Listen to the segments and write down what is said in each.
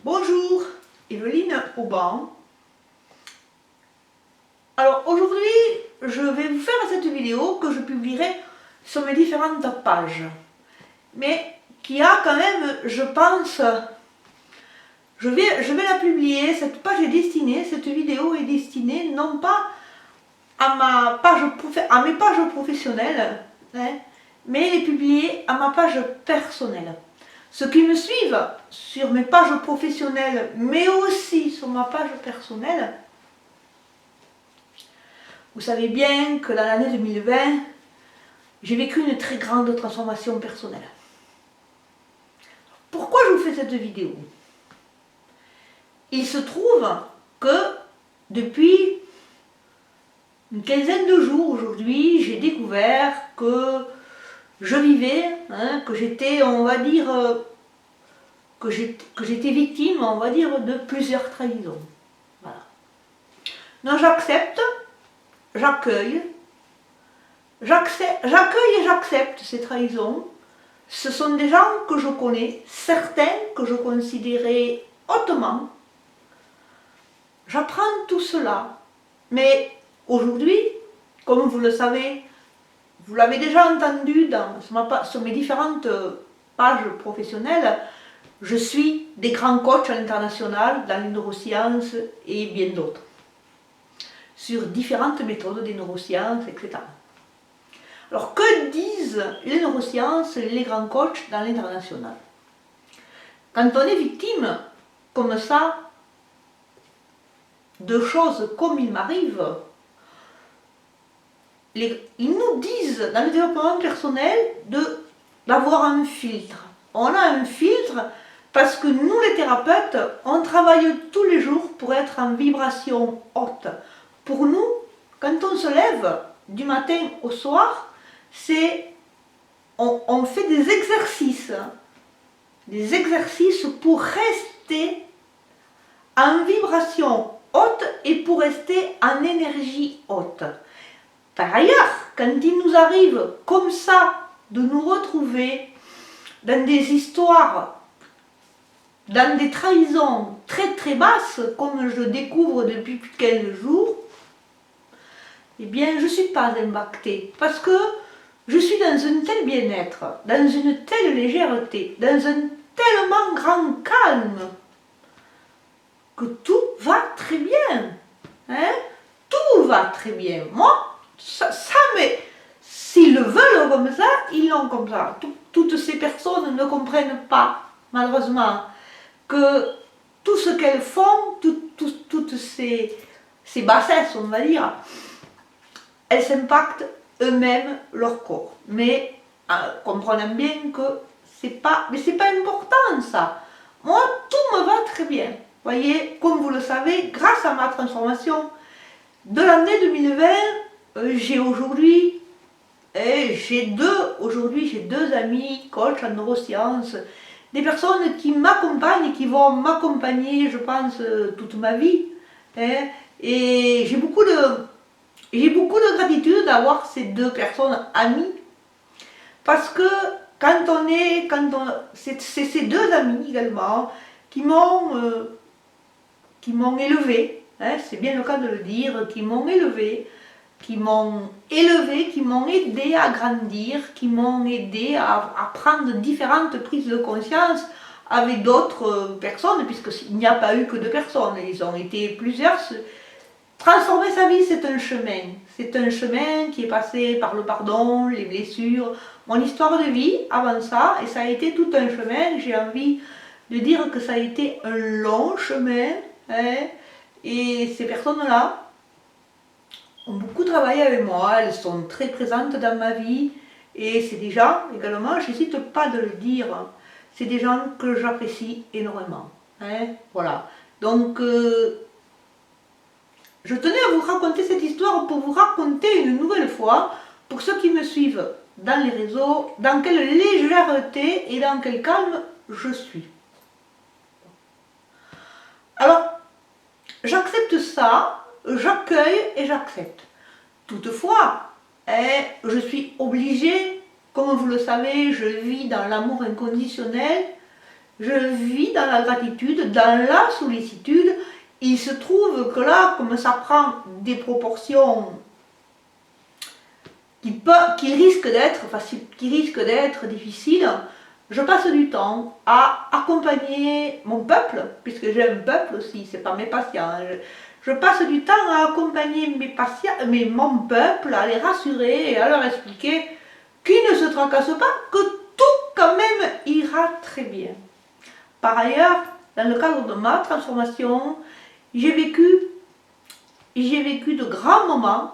Bonjour, Evelyne Auban. Alors aujourd'hui, je vais vous faire cette vidéo que je publierai sur mes différentes pages, mais qui a quand même, je pense, je vais la publier. Cette page est destinée, cette vidéo est destinée non pas à mes pages professionnelles, hein, mais elle est publiée à ma page personnelle. Ceux qui me suivent sur mes pages professionnelles, mais aussi sur ma page personnelle, vous savez bien que dans l'année 2020, j'ai vécu une très grande transformation personnelle. Pourquoi je vous fais cette vidéo? Il se trouve que depuis une quinzaine de jours aujourd'hui, j'ai découvert que je vivais, que j'étais, on va dire, que j'étais victime, on va dire, de plusieurs trahisons. Voilà. Donc j'accepte, j'accueille et j'accepte ces trahisons. Ce sont des gens que je connais, certains que je considérais hautement. J'apprends tout cela, mais aujourd'hui, comme vous le savez, vous l'avez déjà entendu sur mes différentes pages professionnelles, je suis des grands coachs à l'international dans les neurosciences et bien d'autres, sur différentes méthodes des neurosciences, etc. Alors que disent les neurosciences, les grands coachs dans l'international? Quand on est victime, comme ça, de choses comme il m'arrive, ils nous disent dans le développement personnel d'avoir un filtre. On a un filtre parce que nous les thérapeutes, on travaille tous les jours pour être en vibration haute. Pour nous, quand on se lève du matin au soir, on fait des exercices pour rester en vibration haute et pour rester en énergie haute. Par ailleurs, quand il nous arrive comme ça de nous retrouver dans des histoires, dans des trahisons très très basses, comme je découvre depuis 15 jours, eh bien je ne suis pas impactée parce que je suis dans un tel bien-être, dans une telle légèreté, dans un tellement grand calme que tout va très bien. Hein? Tout va très bien. Moi, mais s'ils le veulent comme ça, ils l'ont comme ça. Toutes ces personnes ne comprennent pas, malheureusement, que tout ce qu'elles font, toutes ces bassesses, on va dire, elles s'impactent eux-mêmes leur corps. Mais comprenons bien que c'est pas important ça. Moi, tout me va très bien. Voyez, comme vous le savez, grâce à ma transformation de l'année 2020, j'ai deux amis coachs en neurosciences, des personnes qui m'accompagnent, qui vont m'accompagner, je pense, toute ma vie. Hein, et j'ai beaucoup de gratitude d'avoir ces deux personnes amies, parce que c'est ces deux amis également qui m'ont élevé, hein, c'est bien le cas de le dire, qui m'ont aidé à grandir, qui m'ont aidé à prendre différentes prises de conscience avec d'autres personnes, puisqu'il n'y a pas eu que deux personnes, ils ont été plusieurs. Transformer sa vie, c'est un chemin. C'est un chemin qui est passé par le pardon, les blessures, mon histoire de vie avant ça, et ça a été tout un chemin. J'ai envie de dire que ça a été un long chemin, hein, et ces personnes-là ont beaucoup travaillé avec moi, elles sont très présentes dans ma vie, et c'est des gens, également, je n'hésite pas de le dire, c'est des gens que j'apprécie énormément. Hein, voilà. Donc, je tenais à vous raconter cette histoire pour vous raconter une nouvelle fois, pour ceux qui me suivent dans les réseaux, dans quelle légèreté et dans quel calme je suis. Alors, j'accepte ça, j'accueille et j'accepte. Toutefois, je suis obligée, comme vous le savez, je vis dans l'amour inconditionnel, je vis dans la gratitude, dans la sollicitude. Il se trouve que là, comme ça prend des proportions qui risquent d'être difficiles, je passe du temps à accompagner mon peuple, puisque j'ai un peuple aussi, c'est pas mes patients. Je passe du temps à accompagner mes patients, mais mon peuple, à les rassurer et à leur expliquer qu'ils ne se tracassent pas, que tout quand même ira très bien. Par ailleurs, dans le cadre de ma transformation, j'ai vécu de grands moments,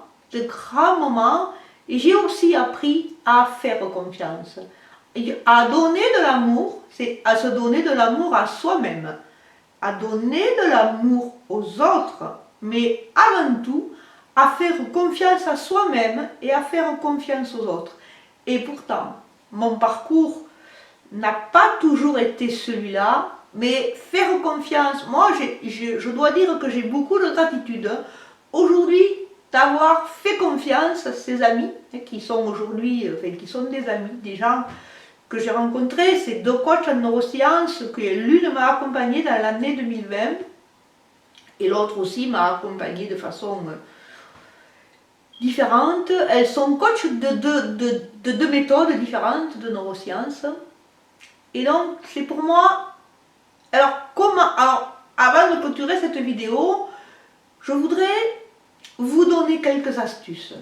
et j'ai aussi appris à faire confiance. À donner de l'amour, c'est à se donner de l'amour à soi-même, à donner de l'amour aux autres, mais avant tout, à faire confiance à soi-même et à faire confiance aux autres. Et pourtant, mon parcours n'a pas toujours été celui-là, mais faire confiance, moi je dois dire que j'ai beaucoup de gratitude aujourd'hui d'avoir fait confiance à ces amis qui sont aujourd'hui, qui sont des amis, des gens que j'ai rencontrés, ces deux coachs en neurosciences, que l'une m'a accompagnée dans l'année 2020 et l'autre aussi m'a accompagnée de façon différente. Elles sont coachs de deux méthodes différentes de neurosciences. Et donc, c'est pour moi... Alors, avant de clôturer cette vidéo, je voudrais vous donner quelques astuces.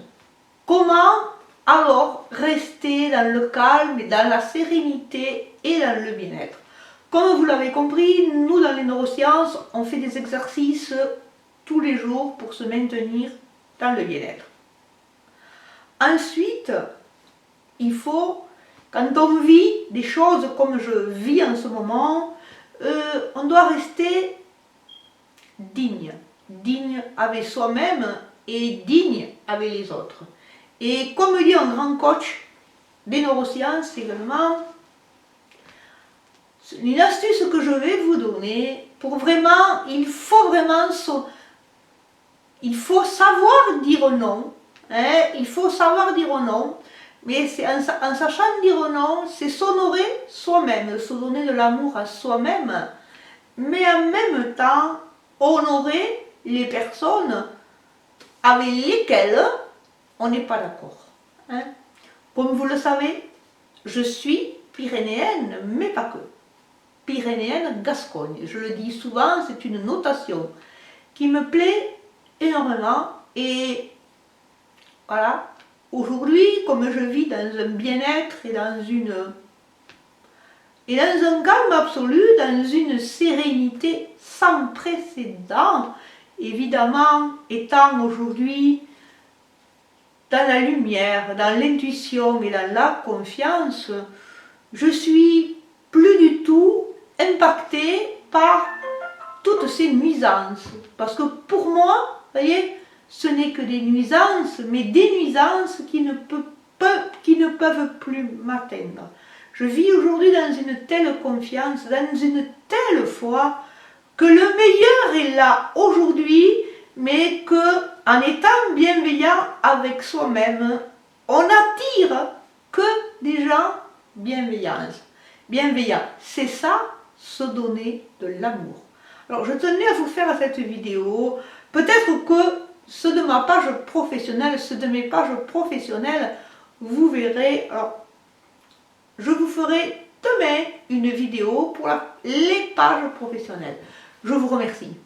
Comment alors rester dans le calme, dans la sérénité et dans le bien-être? Comme vous l'avez compris, nous dans les neurosciences, on fait des exercices tous les jours pour se maintenir dans le bien-être. Ensuite, il faut, quand on vit des choses comme je vis en ce moment, on doit rester digne avec soi-même et digne avec les autres. Et comme dit un grand coach des neurosciences également, une astuce que je vais vous donner, pour vraiment, il faut savoir dire non, il faut savoir dire non, mais c'est en sachant dire non, c'est s'honorer soi-même, se donner de l'amour à soi-même, mais en même temps honorer les personnes avec lesquelles on n'est pas d'accord. Comme vous le savez, je suis pyrénéenne, mais pas que. Pyrénéenne Gascogne. Je le dis souvent, c'est une notation qui me plaît énormément. Et voilà, aujourd'hui, comme je vis dans un bien-être et dans un calme absolu, dans une sérénité sans précédent, évidemment, étant aujourd'hui dans la lumière, dans l'intuition et dans la confiance, je suis plus du tout impactée par toutes ces nuisances. Parce que pour moi, vous voyez, ce n'est que des nuisances, mais des nuisances qui ne peuvent plus m'atteindre. Je vis aujourd'hui dans une telle confiance, dans une telle foi, que le meilleur est là aujourd'hui, mais qu'en étant bienveillant avec soi-même, on n'attire que des gens bienveillants. C'est ça, se donner de l'amour. Alors je tenais à vous faire cette vidéo. Peut-être que ceux de ma page professionnelle, ceux de mes pages professionnelles, vous verrez. Alors, je vous ferai demain une vidéo pour les pages professionnelles. Je vous remercie.